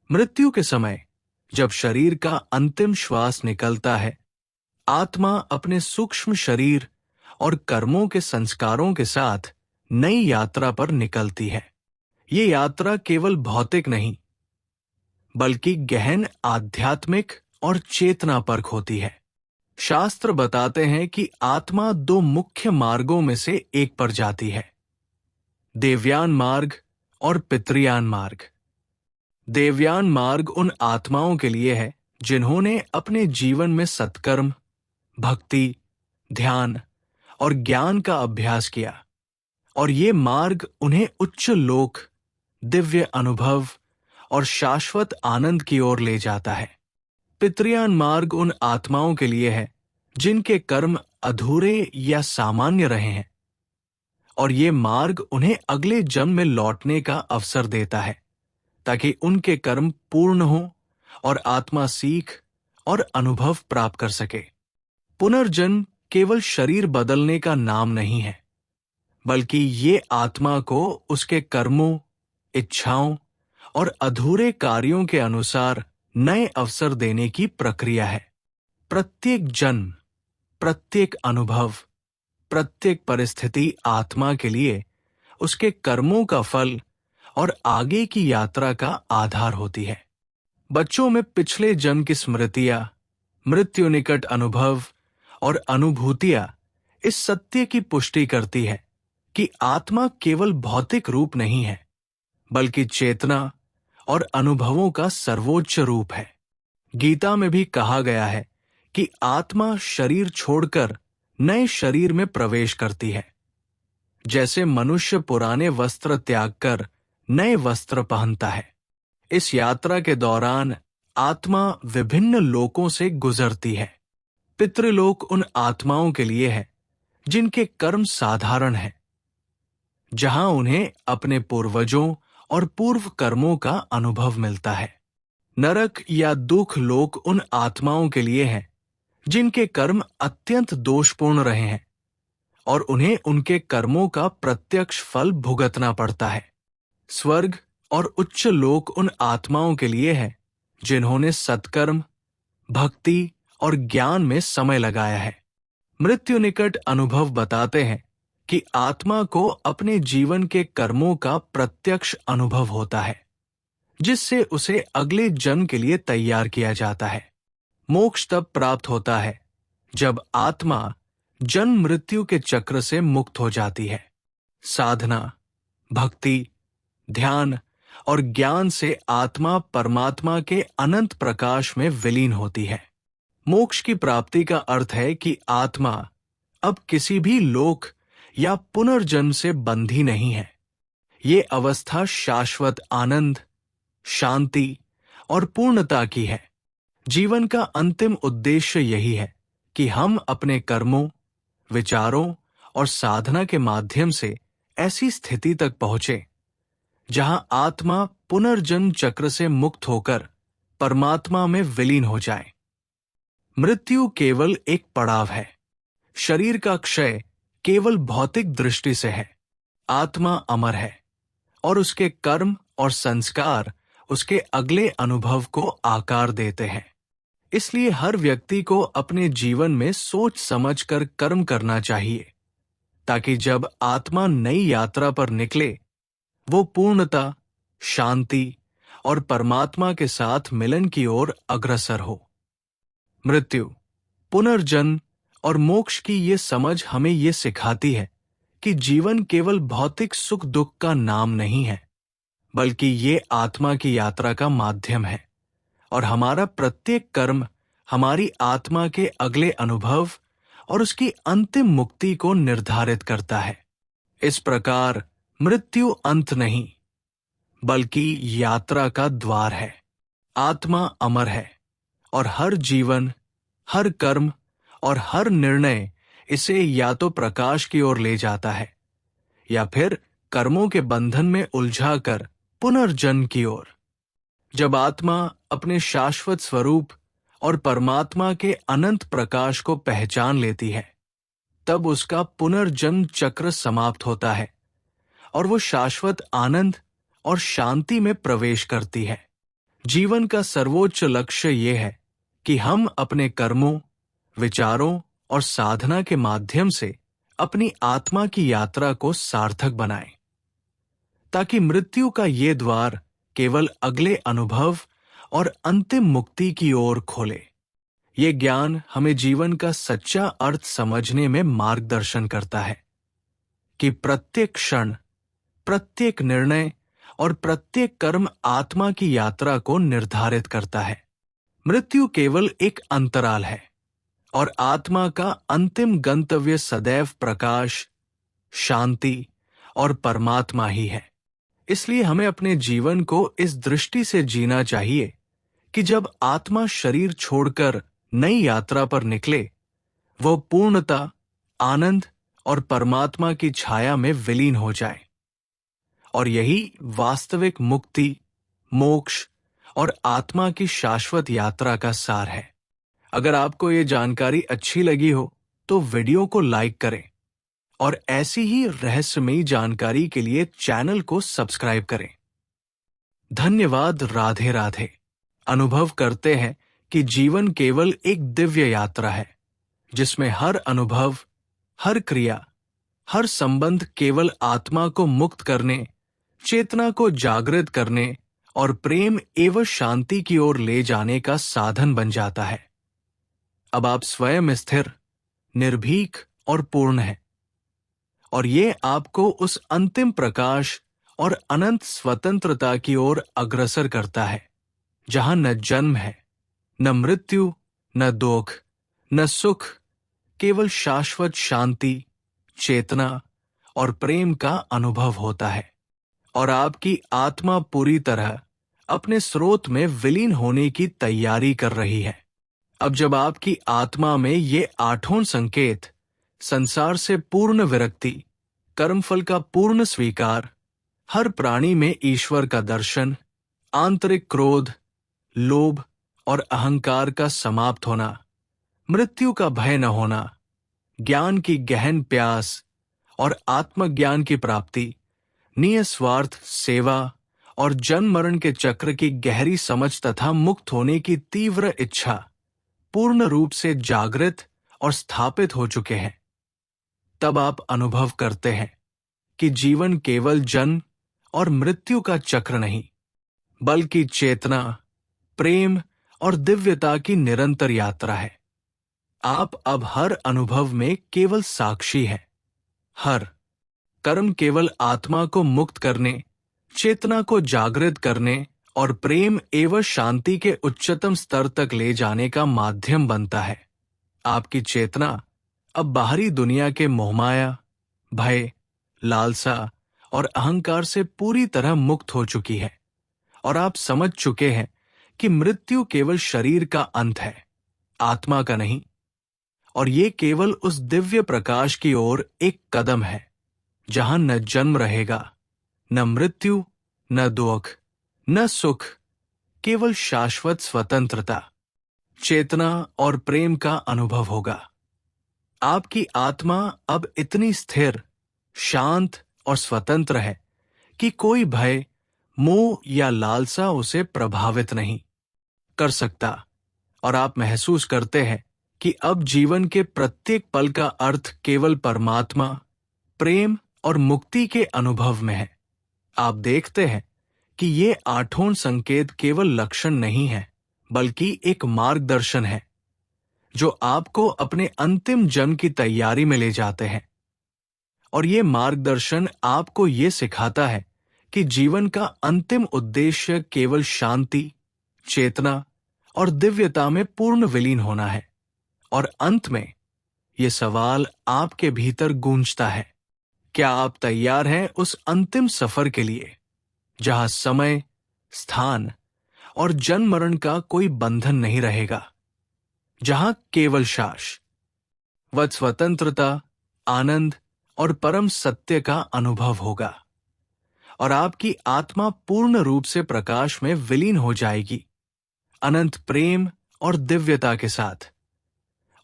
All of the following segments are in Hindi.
मृत्यु के समय जब शरीर का अंतिम श्वास निकलता है, आत्मा अपने सूक्ष्म शरीर और कर्मों के संस्कारों के साथ नई यात्रा पर निकलती है। ये यात्रा केवल भौतिक नहीं, बल्कि गहन आध्यात्मिक और चेतनापरक होती है। शास्त्र बताते हैं कि आत्मा दो मुख्य मार्गों में से एक पर जाती है, देवयान मार्ग और पितृयान मार्ग। देवयान मार्ग उन आत्माओं के लिए है जिन्होंने अपने जीवन में सत्कर्म, भक्ति, ध्यान और ज्ञान का अभ्यास किया, और ये मार्ग उन्हें उच्च लोक, दिव्य अनुभव और शाश्वत आनंद की ओर ले जाता है। पितृयान मार्ग उन आत्माओं के लिए है जिनके कर्म अधूरे या सामान्य रहे हैं, और ये मार्ग उन्हें अगले जन्म में लौटने का अवसर देता है ताकि उनके कर्म पूर्ण हों और आत्मा सीख और अनुभव प्राप्त कर सके। पुनर्जन्म केवल शरीर बदलने का नाम नहीं है, बल्कि ये आत्मा को उसके कर्मों, इच्छाओं और अधूरे कार्यों के अनुसार नए अवसर देने की प्रक्रिया है। प्रत्येक जन्म, प्रत्येक अनुभव, प्रत्येक परिस्थिति आत्मा के लिए उसके कर्मों का फल और आगे की यात्रा का आधार होती है। बच्चों में पिछले जन्म की स्मृतियां, मृत्यु निकट अनुभव और अनुभूतियां इस सत्य की पुष्टि करती है कि आत्मा केवल भौतिक रूप नहीं है, बल्कि चेतना और अनुभवों का सर्वोच्च रूप है। गीता में भी कहा गया है कि आत्मा शरीर छोड़कर नए शरीर में प्रवेश करती है। जैसे मनुष्य पुराने वस्त्र त्याग कर नए वस्त्र पहनता है, इस यात्रा के दौरान आत्मा विभिन्न लोकों से गुजरती है। पितृलोक उन आत्माओं के लिए है जिनके कर्म साधारण हैं, जहां उन्हें अपने पूर्वजों और पूर्व कर्मों का अनुभव मिलता है। नरक या दुख लोक उन आत्माओं के लिए है जिनके कर्म अत्यंत दोषपूर्ण रहे हैं और उन्हें उनके कर्मों का प्रत्यक्ष फल भुगतना पड़ता है। स्वर्ग और उच्च लोक उन आत्माओं के लिए है जिन्होंने सत्कर्म, भक्ति और ज्ञान में समय लगाया है। मृत्यु निकट अनुभव बताते हैं कि आत्मा को अपने जीवन के कर्मों का प्रत्यक्ष अनुभव होता है, जिससे उसे अगले जन्म के लिए तैयार किया जाता है। मोक्ष तब प्राप्त होता है जब आत्मा जन्म मृत्यु के चक्र से मुक्त हो जाती है। साधना, भक्ति, ध्यान और ज्ञान से आत्मा परमात्मा के अनंत प्रकाश में विलीन होती है। मोक्ष की प्राप्ति का अर्थ है कि आत्मा अब किसी भी लोक या पुनर्जन्म से बंधी नहीं है। ये अवस्था शाश्वत आनंद, शांति और पूर्णता की है। जीवन का अंतिम उद्देश्य यही है कि हम अपने कर्मों, विचारों और साधना के माध्यम से ऐसी स्थिति तक पहुंचे जहां आत्मा पुनर्जन्म चक्र से मुक्त होकर परमात्मा में विलीन हो जाए। मृत्यु केवल एक पड़ाव है। शरीर का क्षय केवल भौतिक दृष्टि से है। आत्मा अमर है और उसके कर्म और संस्कार उसके अगले अनुभव को आकार देते हैं। इसलिए हर व्यक्ति को अपने जीवन में सोच समझकर कर्म करना चाहिए, ताकि जब आत्मा नई यात्रा पर निकले, वो पूर्णता, शांति और परमात्मा के साथ मिलन की ओर अग्रसर हो। मृत्यु, पुनर्जन्म और मोक्ष की ये समझ हमें ये सिखाती है कि जीवन केवल भौतिक सुख दुख का नाम नहीं है, बल्कि ये आत्मा की यात्रा का माध्यम है, और हमारा प्रत्येक कर्म हमारी आत्मा के अगले अनुभव और उसकी अंतिम मुक्ति को निर्धारित करता है। इस प्रकार मृत्यु अंत नहीं, बल्कि यात्रा का द्वार है। आत्मा अमर है और हर जीवन, हर कर्म और हर निर्णय इसे या तो प्रकाश की ओर ले जाता है या फिर कर्मों के बंधन में उलझाकर पुनर्जन्म की ओर। जब आत्मा अपने शाश्वत स्वरूप और परमात्मा के अनंत प्रकाश को पहचान लेती है, तब उसका पुनर्जन्म चक्र समाप्त होता है और वो शाश्वत आनंद और शांति में प्रवेश करती है। जीवन का सर्वोच्च लक्ष्य ये है कि हम अपने कर्मों, विचारों और साधना के माध्यम से अपनी आत्मा की यात्रा को सार्थक बनाएं, ताकि मृत्यु का ये द्वार केवल अगले अनुभव और अंतिम मुक्ति की ओर खोले। ये ज्ञान हमें जीवन का सच्चा अर्थ समझने में मार्गदर्शन करता है कि प्रत्येक क्षण, प्रत्येक निर्णय और प्रत्येक कर्म आत्मा की यात्रा को निर्धारित करता है। मृत्यु केवल एक अंतराल है और आत्मा का अंतिम गंतव्य सदैव प्रकाश, शांति और परमात्मा ही है। इसलिए हमें अपने जीवन को इस दृष्टि से जीना चाहिए कि जब आत्मा शरीर छोड़कर नई यात्रा पर निकले, वह पूर्णता, आनंद और परमात्मा की छाया में विलीन हो जाए। और यही वास्तविक मुक्ति, मोक्ष और आत्मा की शाश्वत यात्रा का सार है। अगर आपको ये जानकारी अच्छी लगी हो तो वीडियो को लाइक करें और ऐसी ही रहस्यमयी जानकारी के लिए चैनल को सब्सक्राइब करें। धन्यवाद। राधे राधे। अनुभव करते हैं कि जीवन केवल एक दिव्य यात्रा है, जिसमें हर अनुभव, हर क्रिया, हर संबंध केवल आत्मा को मुक्त करने, चेतना को जागृत करने और प्रेम एवं शांति की ओर ले जाने का साधन बन जाता है। अब आप स्वयं स्थिर, निर्भीक और पूर्ण हैं, और ये आपको उस अंतिम प्रकाश और अनंत स्वतंत्रता की ओर अग्रसर करता है, जहां न जन्म है, न मृत्यु, न दुख, न सुख, केवल शाश्वत शांति, चेतना और प्रेम का अनुभव होता है। और आपकी आत्मा पूरी तरह अपने स्रोत में विलीन होने की तैयारी कर रही है। अब जब आपकी आत्मा में ये आठों संकेत, संसार से पूर्ण विरक्ति, कर्मफल का पूर्ण स्वीकार, हर प्राणी में ईश्वर का दर्शन, आंतरिक क्रोध, लोभ और अहंकार का समाप्त होना, मृत्यु का भय न होना, ज्ञान की गहन प्यास और आत्मज्ञान की प्राप्ति, निस्वार्थ सेवा और जन्म मरण के चक्र की गहरी समझ तथा मुक्त होने की तीव्र इच्छा पूर्ण रूप से जागृत और स्थापित हो चुके हैं, तब आप अनुभव करते हैं कि जीवन केवल जन्म और मृत्यु का चक्र नहीं, बल्कि चेतना, प्रेम और दिव्यता की निरंतर यात्रा है। आप अब हर अनुभव में केवल साक्षी हैं। हर कर्म केवल आत्मा को मुक्त करने, चेतना को जागृत करने और प्रेम एवं शांति के उच्चतम स्तर तक ले जाने का माध्यम बनता है। आपकी चेतना अब बाहरी दुनिया के मोहमाया, भय, लालसा और अहंकार से पूरी तरह मुक्त हो चुकी है, और आप समझ चुके हैं कि मृत्यु केवल शरीर का अंत है, आत्मा का नहीं। और ये केवल उस दिव्य प्रकाश की ओर एक कदम है, जहां न जन्म रहेगा, न मृत्यु, न दुख, न सुख, केवल शाश्वत स्वतंत्रता, चेतना और प्रेम का अनुभव होगा। आपकी आत्मा अब इतनी स्थिर, शांत और स्वतंत्र है कि कोई भय, मोह या लालसा उसे प्रभावित नहीं कर सकता, और आप महसूस करते हैं कि अब जीवन के प्रत्येक पल का अर्थ केवल परमात्मा, प्रेम और मुक्ति के अनुभव में है। आप देखते हैं कि ये आठों संकेत केवल लक्षण नहीं है, बल्कि एक मार्गदर्शन है, जो आपको अपने अंतिम जन्म की तैयारी में ले जाते हैं। और ये मार्गदर्शन आपको ये सिखाता है कि जीवन का अंतिम उद्देश्य केवल शांति, चेतना और दिव्यता में पूर्ण विलीन होना है। और अंत में ये सवाल आपके भीतर गूंजता है, क्या आप तैयार हैं उस अंतिम सफर के लिए, जहां समय, स्थान और जन्म मरण का कोई बंधन नहीं रहेगा, जहां केवल शाश्वत स्वतंत्रता, आनंद और परम सत्य का अनुभव होगा, और आपकी आत्मा पूर्ण रूप से प्रकाश में विलीन हो जाएगी, अनंत प्रेम और दिव्यता के साथ।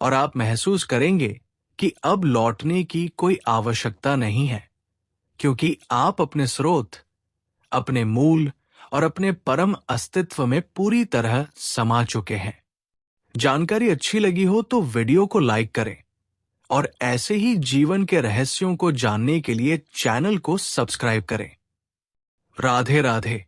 और आप महसूस करेंगे कि अब लौटने की कोई आवश्यकता नहीं है, क्योंकि आप अपने स्रोत, अपने मूल और अपने परम अस्तित्व में पूरी तरह समा चुके हैं। जानकारी अच्छी लगी हो तो वीडियो को लाइक करें और ऐसे ही जीवन के रहस्यों को जानने के लिए चैनल को सब्सक्राइब करें। राधे राधे।